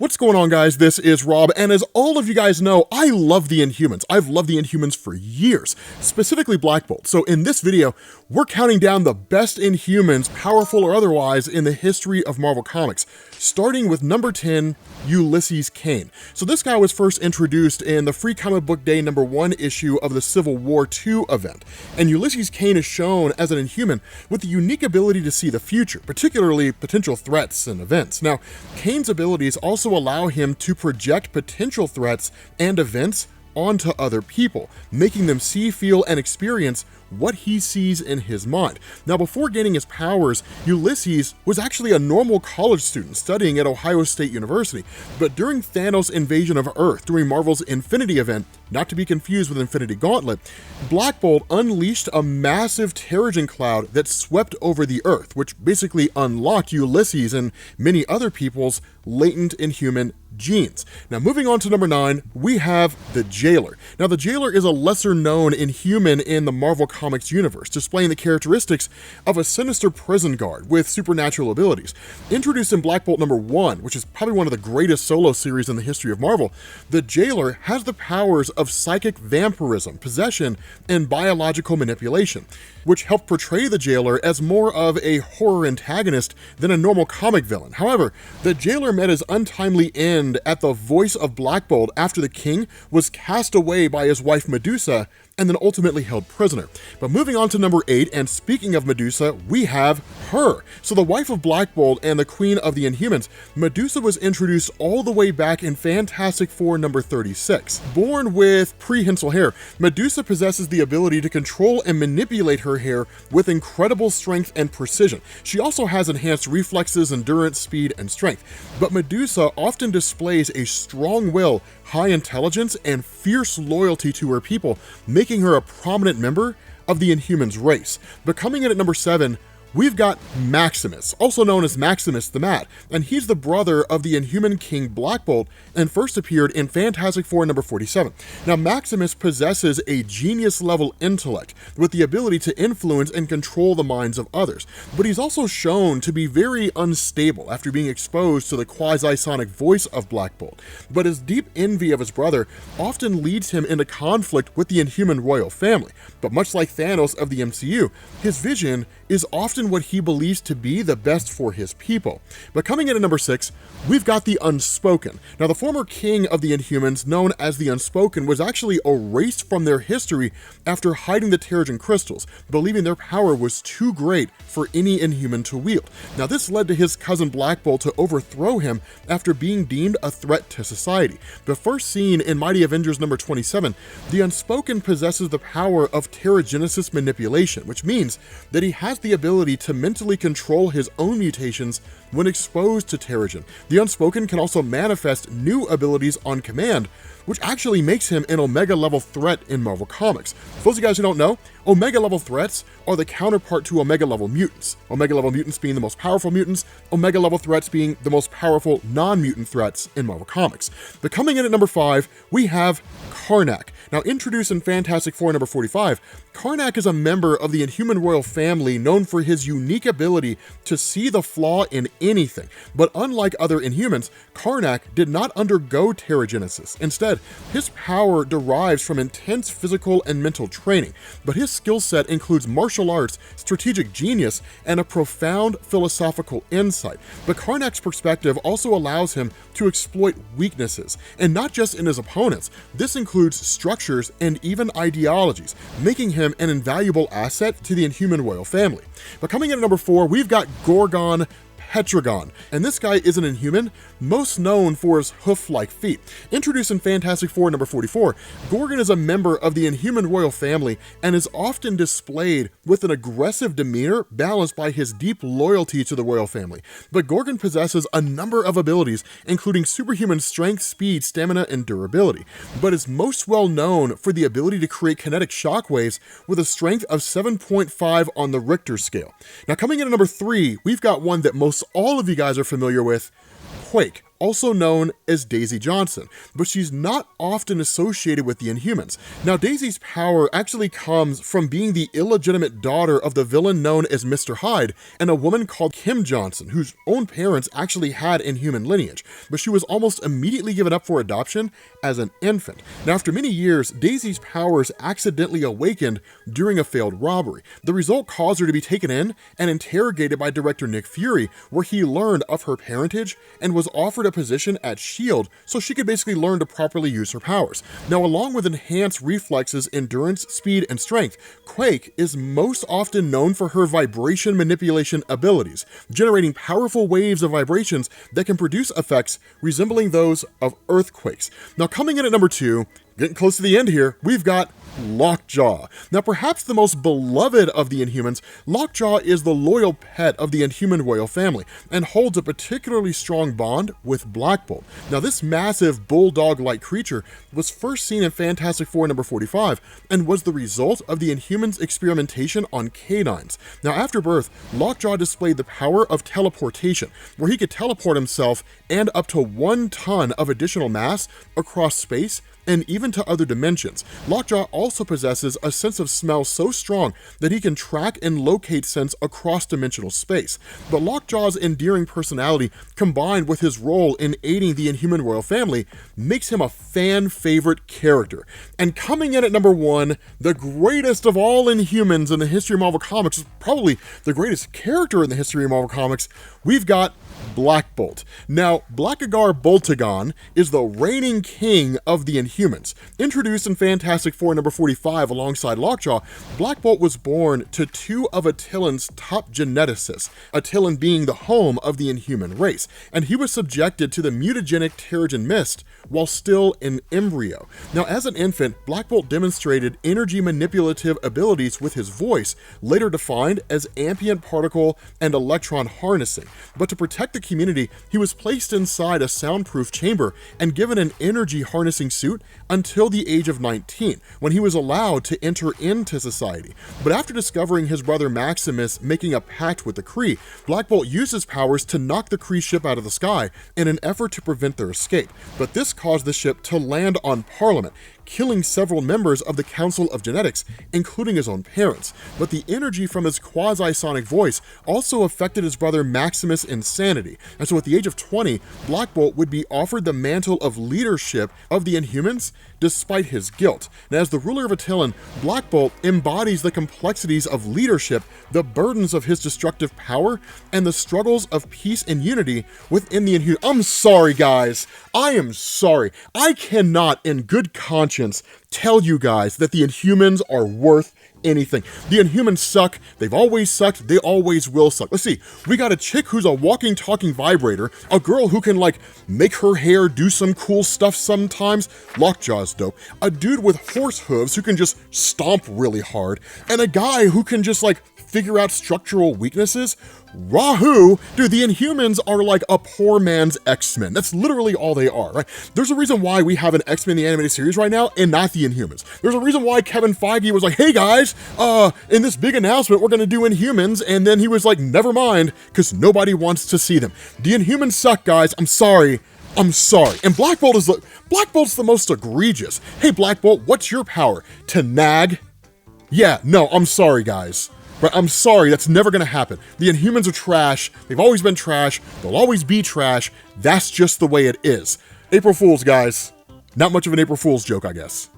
What's going on, guys? This is Rob, and as all of you guys know, I love the Inhumans. I've loved the Inhumans for years, specifically Blackbolt. So in this video, we're counting down the best Inhumans, powerful or otherwise, in the history of Marvel Comics, starting with number 10, Ulysses Cain. So this guy was first introduced in the Free Comic Book Day #1 issue of the Civil War II event, and Ulysses Cain is shown as an Inhuman with the unique ability to see the future, particularly potential threats and events. Now, Cain's abilities also allow him to project potential threats and events onto other people, making them see, feel, and experience what he sees in his mind. Now, before gaining his powers, Ulysses was actually a normal college student studying at Ohio State University, but during Thanos' invasion of Earth, during Marvel's Infinity event, not to be confused with Infinity Gauntlet, Blackbolt unleashed a massive Terrigen cloud that swept over the Earth, which basically unlocked Ulysses and many other people's latent Inhuman genes. Now, moving on to number 9, we have the Jailer. Now, the Jailer is a lesser-known Inhuman in the Marvel Comics universe, displaying the characteristics of a sinister prison guard with supernatural abilities. Introduced in Blackbolt #1, which is probably one of the greatest solo series in the history of Marvel, the Jailer has the powers of psychic vampirism, possession, and biological manipulation, which helped portray the Jailer as more of a horror antagonist than a normal comic villain. However, the Jailer met his untimely end at the voice of Blackbolt after the king was cast away by his wife Medusa and then ultimately held prisoner. But moving on to number 8, and speaking of Medusa, we have her. So the wife of Blackbolt and the queen of the Inhumans, Medusa was introduced all the way back in Fantastic Four number 36. Born with prehensile hair, Medusa possesses the ability to control and manipulate her hair with incredible strength and precision. She also has enhanced reflexes, endurance, speed, and strength. But Medusa often displays a strong will, high intelligence, and fierce loyalty to her people, making her a prominent member of the Inhumans race. But coming in at number 7, we've got Maximus, also known as Maximus the Mad, and he's the brother of the Inhuman King Blackbolt and first appeared in Fantastic Four number 47. Now, Maximus possesses a genius-level intellect with the ability to influence and control the minds of others, but he's also shown to be very unstable after being exposed to the quasi-sonic voice of Blackbolt. But his deep envy of his brother often leads him into conflict with the Inhuman royal family. But much like Thanos of the MCU, his vision is often what he believes to be the best for his people. But coming in at number 6, we've got the Unspoken. Now, the former king of the Inhumans, known as the Unspoken, was actually erased from their history after hiding the Terrigen crystals, believing their power was too great for any Inhuman to wield. Now, this led to his cousin Blackbolt to overthrow him after being deemed a threat to society. But first seen in Mighty Avengers number 27, the Unspoken possesses the power of Terrigenesis manipulation, which means that he has the ability to mentally control his own mutations when exposed to Terrigen. The Unspoken can also manifest new abilities on command, which actually makes him an Omega-level threat in Marvel Comics. For those of you guys who don't know, Omega-level threats are the counterpart to Omega-level mutants. Omega-level mutants being the most powerful mutants, Omega-level threats being the most powerful non-mutant threats in Marvel Comics. But coming in at number 5, we have Karnak. Now, introduced in Fantastic Four number 45, Karnak is a member of the Inhuman royal family known for his unique ability to see the flaw in anything. But unlike other Inhumans, Karnak did not undergo Terrigenesis. Instead, his power derives from intense physical and mental training, but his skill set includes martial arts, strategic genius, and a profound philosophical insight. But Karnak's perspective also allows him to exploit weaknesses, and not just in his opponents. This includes structures and even ideologies, making him an invaluable asset to the Inhuman royal family. But coming in at number 4, we've got Gorgon Petragon, and this guy is an Inhuman, most known for his hoof-like feet. Introduced in Fantastic Four number 44, Gorgon is a member of the Inhuman royal family and is often displayed with an aggressive demeanor balanced by his deep loyalty to the royal family. But Gorgon possesses a number of abilities, including superhuman strength, speed, stamina, and durability, but is most well known for the ability to create kinetic shockwaves with a strength of 7.5 on the Richter scale. Now, coming in at number 3, we've got one that most all of you guys are familiar with, Quake, also known as Daisy Johnson, but she's not often associated with the Inhumans. Now, Daisy's power actually comes from being the illegitimate daughter of the villain known as Mr. Hyde and a woman called Kim Johnson, whose own parents actually had Inhuman lineage, but she was almost immediately given up for adoption as an infant. Now, after many years, Daisy's powers accidentally awakened during a failed robbery. The result caused her to be taken in and interrogated by director Nick Fury, where he learned of her parentage and was offered a position at S.H.I.E.L.D. so she could basically learn to properly use her powers. Now, along with enhanced reflexes, endurance, speed, and strength, Quake is most often known for her vibration manipulation abilities, generating powerful waves of vibrations that can produce effects resembling those of earthquakes. Now, coming in at number 2, getting close to the end here, we've got Lockjaw. Now, perhaps the most beloved of the Inhumans, Lockjaw is the loyal pet of the Inhuman royal family and holds a particularly strong bond with Blackbolt. Now, this massive bulldog-like creature was first seen in Fantastic Four number 45 and was the result of the Inhumans' experimentation on canines. Now, after birth, Lockjaw displayed the power of teleportation, where he could teleport himself and up to 1 ton of additional mass across space and even to other dimensions. Lockjaw also possesses a sense of smell so strong that he can track and locate scents across dimensional space. But Lockjaw's endearing personality, combined with his role in aiding the Inhuman royal family, makes him a fan favorite character. And coming in at number 1, the greatest of all Inhumans in the history of Marvel Comics, probably the greatest character in the history of Marvel Comics, we've got Blackbolt. Now, Blackagar Boltagon is the reigning king of the Inhumans. Introduced in Fantastic Four number 45 alongside Lockjaw, Blackbolt was born to 2 of Attilan's top geneticists, Attilan being the home of the Inhuman race, and he was subjected to the mutagenic Terrigen Mist while still in embryo. Now, as an infant, Blackbolt demonstrated energy manipulative abilities with his voice, later defined as ambient particle and electron harnessing. But to protect the community, he was placed inside a soundproof chamber and given an energy harnessing suit until the age of 19, when he was allowed to enter into society. But after discovering his brother Maximus making a pact with the Kree, Blackbolt used his powers to knock the Kree ship out of the sky in an effort to prevent their escape. But this caused the ship to land on Parliament, killing several members of the Council of Genetics, including his own parents. But the energy from his quasi-sonic voice also affected his brother Maximus' insanity, and so at the age of 20, Blackbolt would be offered the mantle of leadership of the Inhumans despite his guilt. And as the ruler of Attilan, Blackbolt embodies the complexities of leadership, the burdens of his destructive power, and the struggles of peace and unity within the Inhumans. I'm sorry, guys. I am sorry. I cannot, in good conscience, tell you guys that the Inhumans are worth anything. The Inhumans suck. They've always sucked. They always will suck. Let's see. We got a chick who's a walking, talking vibrator, a girl who can, like, make her hair do some cool stuff sometimes. Lockjaw's dope. A dude with horse hooves who can just stomp really hard, and a guy who can just, like, figure out structural weaknesses. Wahoo! Dude, the Inhumans are like a poor man's X-Men. That's literally all they are, right? There's a reason why we have an X-Men the animated series right now and not the Inhumans. There's a reason why Kevin Feige was like, hey guys, in this big announcement, we're gonna do Inhumans, and then he was like, never mind, because nobody wants to see them. The Inhumans suck, guys. I'm sorry. I'm sorry. And Blackbolt's the most egregious. Hey, Blackbolt, what's your power? To nag? Yeah, no, I'm sorry, guys. But I'm sorry, that's never gonna happen. The Inhumans are trash. They've always been trash. They'll always be trash. That's just the way it is. April Fools, guys. Not much of an April Fool's joke, I guess.